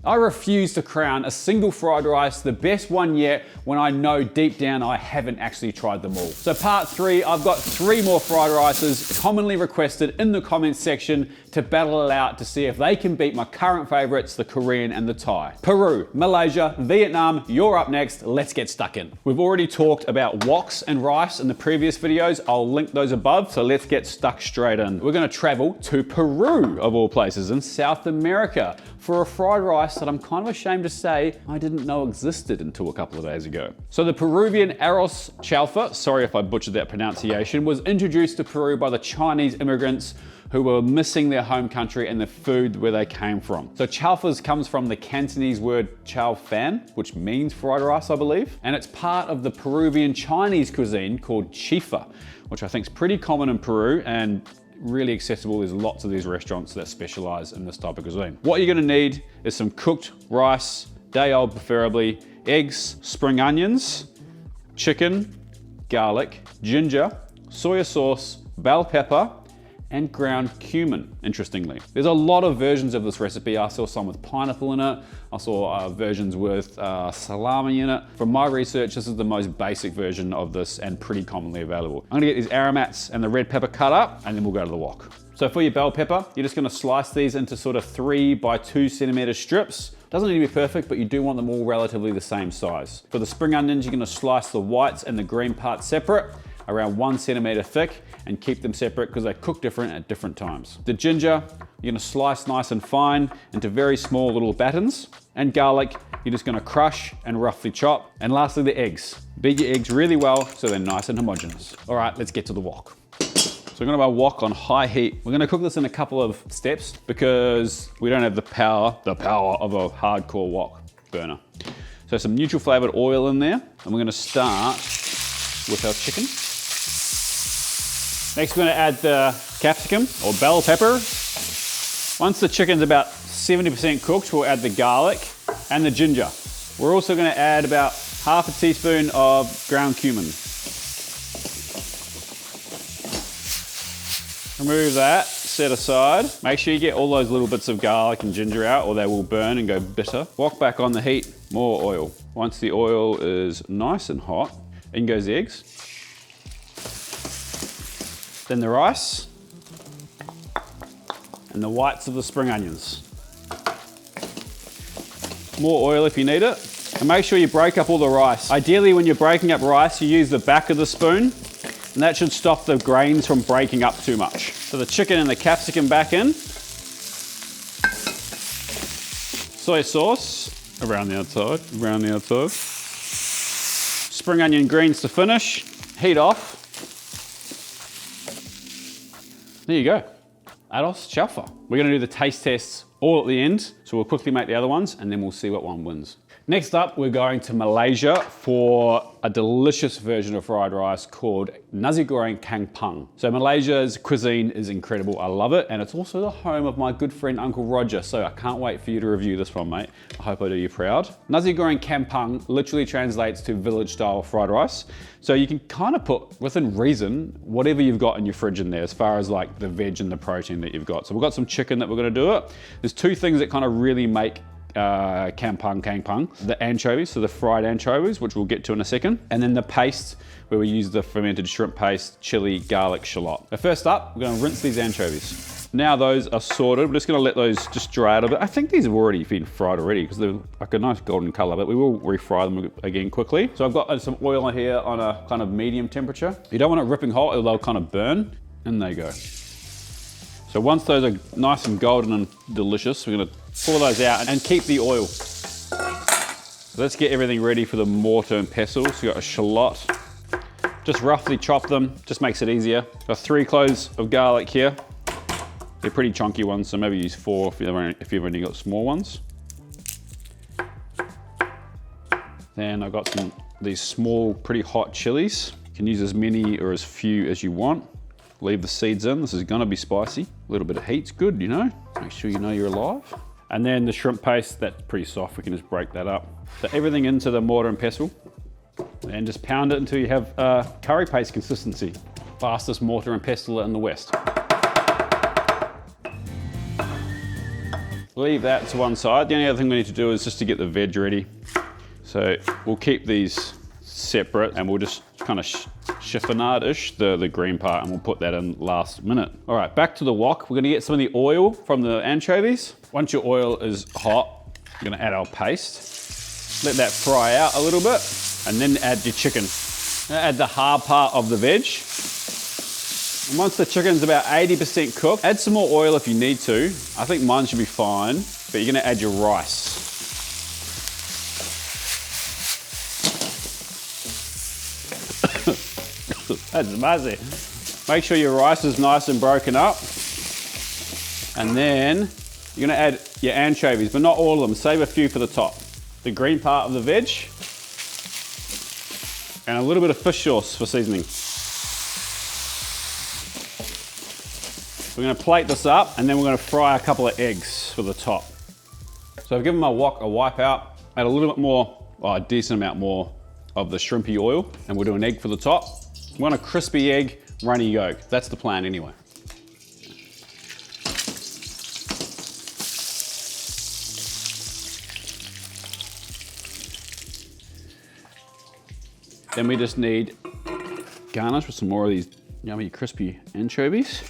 I refuse to crown a single fried rice the best one yet when I know deep down I haven't actually tried them all. So part 3, I've got 3 more fried rices commonly requested in the comments section to battle it out to see if they can beat my current favorites, the Korean and the Thai. Peru, Malaysia, Vietnam, you're up next. Let's get stuck in. We've already talked about woks and rice in the previous videos. I'll link those above, so let's get stuck straight in. We're gonna travel to Peru, of all places, in South America for a fried rice that I'm kind of ashamed to say I didn't know existed until a couple of days ago. So the Peruvian Arroz Chaufa, sorry if I butchered that pronunciation, was introduced to Peru by the Chinese immigrants who were missing their home country and the food where they came from. So chaufas comes from the Cantonese word chao fan, which means fried rice, I believe. And it's part of the Peruvian Chinese cuisine called chifa, which I think is pretty common in Peru and really accessible. There's lots of these restaurants that specialize in this type of cuisine. What you're gonna need is some cooked rice, day old preferably, eggs, spring onions, chicken, garlic, ginger, soy sauce, bell pepper, and ground cumin, interestingly. There's a lot of versions of this recipe. I saw some with pineapple in it. I saw versions with salami in it. From my research, this is the most basic version of this and pretty commonly available. I'm gonna get these aromats and the red pepper cut up, and then we'll go to the wok. So for your bell pepper, you're just gonna slice these into sort of 3 by 2 centimeter strips. Doesn't need to be perfect, but you do want them all relatively the same size. For the spring onions, you're gonna slice the whites and the green parts separate, around 1 centimeter thick, and keep them separate because they cook different at different times. The ginger, you're gonna slice nice and fine into very small little battens. And garlic, you're just gonna crush and roughly chop. And lastly, the eggs. Beat your eggs really well so they're nice and homogeneous. All right, let's get to the wok. So we're gonna have our wok on high heat. We're gonna cook this in a couple of steps because we don't have the power of a hardcore wok burner. So some neutral flavored oil in there. And we're gonna start with our chicken. Next, we're gonna add the capsicum or bell pepper. Once the chicken's about 70% cooked, we'll add the garlic and the ginger. We're also gonna add about half a teaspoon of ground cumin. Remove that, set aside. Make sure you get all those little bits of garlic and ginger out or they will burn and go bitter. Wok back on the heat, more oil. Once the oil is nice and hot, in goes the eggs. Then the rice, and the whites of the spring onions. More oil if you need it. And make sure you break up all the rice. Ideally, when you're breaking up rice, you use the back of the spoon, and that should stop the grains from breaking up too much. So the chicken and the capsicum back in. Soy sauce, around the outside. Spring onion greens to finish, heat off. There you go, Arroz Chaufa. We're gonna do the taste tests all at the end, so we'll quickly make the other ones and then we'll see what one wins. Next up, we're going to Malaysia for a delicious version of fried rice called Nasi Goreng Kampung. So Malaysia's cuisine is incredible, I love it, and it's also the home of my good friend Uncle Roger, so I can't wait for you to review this one, mate. I hope I do you proud. Nasi Goreng Kampung literally translates to village style fried rice. So you can kind of put, within reason, whatever you've got in your fridge in there as far as like the veg and the protein that you've got. So we've got some chicken that we're gonna do it. There's 2 things that kind of really make kampung, the anchovies, so the fried anchovies, which we'll get to in a second, and then the paste where we use the fermented shrimp paste, chili, garlic, shallot. But first up, we're gonna rinse these anchovies. Now those are sorted, we're just gonna let those just dry out a bit. I think these have already been fried already because they're like a nice golden color, but we will refry them again quickly. So I've got some oil in here on a kind of medium temperature. You don't want it ripping hot or they'll kind of burn, and they go. So once those are nice and golden and delicious, we're gonna pour those out and keep the oil. So let's get everything ready for the mortar and pestle. So we've got a shallot. Just roughly chop them, just makes it easier. Got 3 cloves of garlic here. They're pretty chunky ones, so maybe use 4 if you've only got small ones. Then I've got these small, pretty hot chilies. You can use as many or as few as you want. Leave the seeds in. This is gonna be spicy. A little bit of heat's good, you know? Make sure you know you're alive. And then the shrimp paste, that's pretty soft. We can just break that up. So everything into the mortar and pestle and just pound it until you have curry paste consistency. Fastest mortar and pestle in the West. leave that to one side. The only other thing we need to do is just to get the veg ready. So we'll keep these separate and we'll just kind of chiffonade-ish the green part, and we'll put that in last minute. All right, back to the wok. We're gonna get some of the oil from the anchovies. Once your oil is hot, you're gonna add our paste. Let that fry out a little bit, and then add your chicken. Add the hard part of the veg. And once the chicken's about 80% cooked, add some more oil if you need to. I think mine should be fine, but you're gonna add your rice. That's spicy. Make sure your rice is nice and broken up. And then you're gonna add your anchovies, but not all of them. Save a few for the top. The green part of the veg. And a little bit of fish sauce for seasoning. We're gonna plate this up, and then we're gonna fry a couple of eggs for the top. So I've given my wok a wipe out, add a little bit more, well, a decent amount more of the shrimpy oil, and we'll do an egg for the top. We want a crispy egg, runny yolk. That's the plan anyway. Then we just need garnish with some more of these yummy crispy anchovies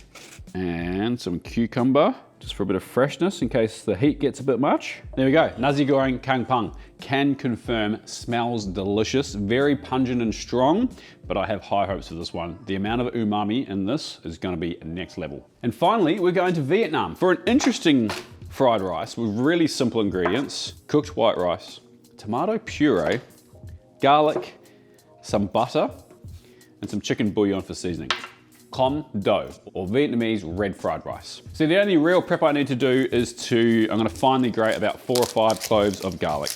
and some cucumber, just for a bit of freshness in case the heat gets a bit much. There we go, Nasi Goreng Kampung. Can confirm, smells delicious, very pungent and strong, but I have high hopes for this one. The amount of umami in this is gonna be next level. And finally, we're going to Vietnam for an interesting fried rice with really simple ingredients: cooked white rice, tomato puree, garlic, some butter, and some chicken bouillon for seasoning. Cơm Đỏ, or Vietnamese red fried rice. So the only real prep I need to do is I'm gonna finely grate about 4 or 5 cloves of garlic.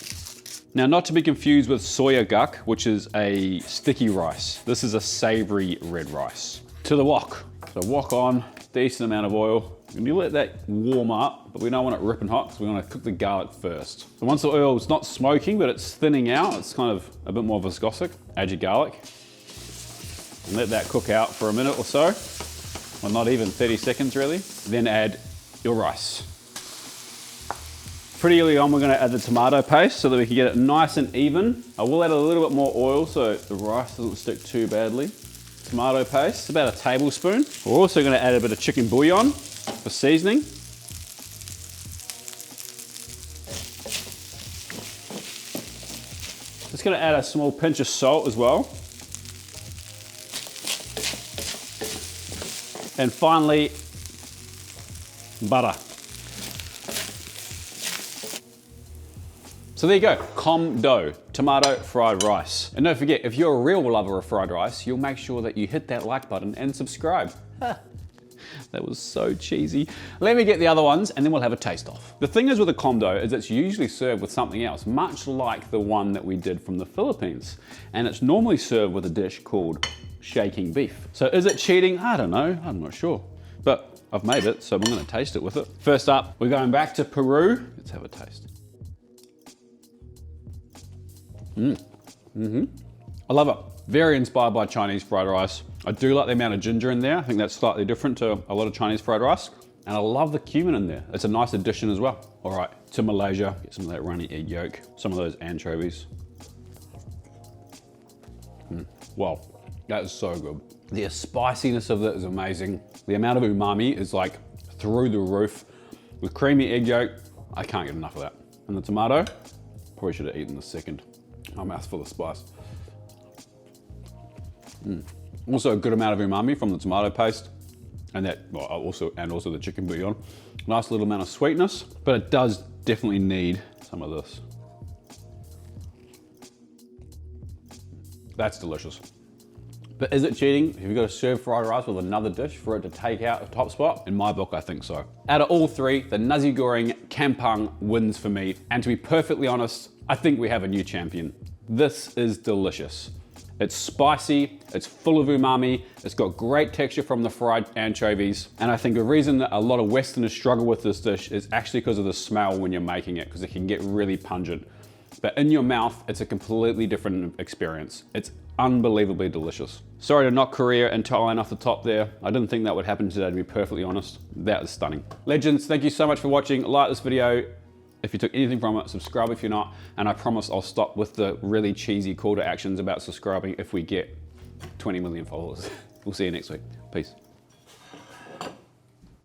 Now, not to be confused with soya guk, which is a sticky rice. This is a savory red rice. To the wok. So wok on, decent amount of oil. And you let that warm up, but we don't want it ripping hot, because we want to cook the garlic first. So once the oil is not smoking, but it's thinning out, it's kind of a bit more viscosic, add your garlic. And let that cook out for a minute or so. Well, not even 30 seconds really. Then add your rice. Pretty early on, we're gonna add the tomato paste so that we can get it nice and even. I will add a little bit more oil so the rice doesn't stick too badly. Tomato paste, about a tablespoon. We're also gonna add a bit of chicken bouillon for seasoning. Just gonna add a small pinch of salt as well. And finally, butter. So there you go, Cơm Đỏ, tomato fried rice. And don't forget, if you're a real lover of fried rice, you'll make sure that you hit that like button and subscribe. That was so cheesy. Let me get the other ones and then we'll have a taste off. The thing is with a Cơm Đỏ is it's usually served with something else, much like the one that we did from the Philippines. And it's normally served with a dish called shaking beef. So is it cheating? I don't know, I'm not sure. But I've made it, so I'm gonna taste it with it. First up, we're going back to Peru. Let's have a taste. I love it. Very inspired by Chinese fried rice. I do like the amount of ginger in there. I think that's slightly different to a lot of Chinese fried rice. And I love the cumin in there. It's a nice addition as well. All right, to Malaysia, get some of that runny egg yolk, some of those anchovies. Wow, that is so good. The spiciness of it is amazing. The amount of umami is like through the roof. With creamy egg yolk, I can't get enough of that. And the tomato, probably should have eaten the second. My mouth's full of spice. Also a good amount of umami from the tomato paste, and that, well, also the chicken bouillon. Nice little amount of sweetness, but it does definitely need some of this. That's delicious. But is it cheating if you've got to serve fried rice with another dish for it to take out a top spot? In my book, I think so. Out of all three, the Nasi Goreng Kampung wins for me. And to be perfectly honest, I think we have a new champion. This is delicious. It's spicy, it's full of umami, it's got great texture from the fried anchovies. And I think the reason that a lot of Westerners struggle with this dish is actually because of the smell when you're making it, because it can get really pungent. But in your mouth, it's a completely different experience. It's unbelievably delicious. Sorry to knock Korea and Thailand off the top there. I didn't think that would happen today, to be perfectly honest. That was stunning. Legends, thank you so much for watching. Like this video if you took anything from it, subscribe if you're not, and I promise I'll stop with the really cheesy call to actions about subscribing if we get 20 million followers. We'll see you next week. Peace.